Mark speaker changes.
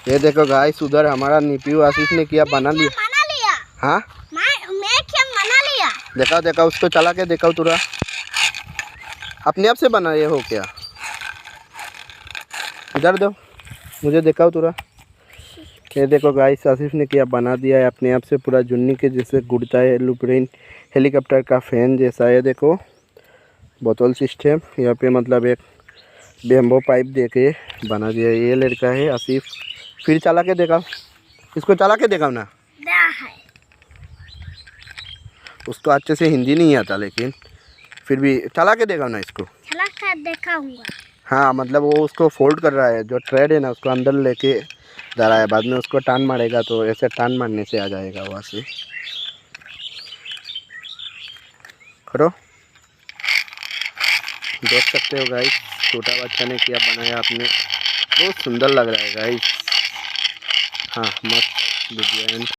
Speaker 1: ये देखो गाइस, उधर हमारा नीपू आशीष ने किया बना लिया। हाँ
Speaker 2: मैं क्या बना लिया।
Speaker 1: देखा देखा उसको चला के देखा तुरा अपने आप से बना ये हो क्या। इधर दो मुझे देखा तुरा। ये देखो गाइस, आसिफ ने किया बना दिया है अपने आप से पूरा जुन्नी के जैसे गुड़ता है। लुप्रिन हेलीकॉप्टर का फैन जैसा है। देखो बोतल सिस्टम यहाँ पे, मतलब एक बेम्बो पाइप दे के बना दिया। ये लड़का है आसिफ। फिर चला के देखा, इसको चला के देखा ना। उसको अच्छे से हिंदी नहीं आता, लेकिन फिर भी चला के देखा ना इसको।
Speaker 2: चला कर देखाऊंगा।
Speaker 1: हाँ मतलब वो उसको फोल्ड कर रहा है, जो थ्रेड है ना उसको अंदर लेके जा रहा है। बाद में उसको टान मारेगा तो ऐसे टान मारने से आ जाएगा वहाँ से। करो, देख सकते हो गाइस, छोटा बच्चा ने किया बनाया आपने, बहुत सुंदर लग रहा है गाइस। हाँ मस्त डिजाइन।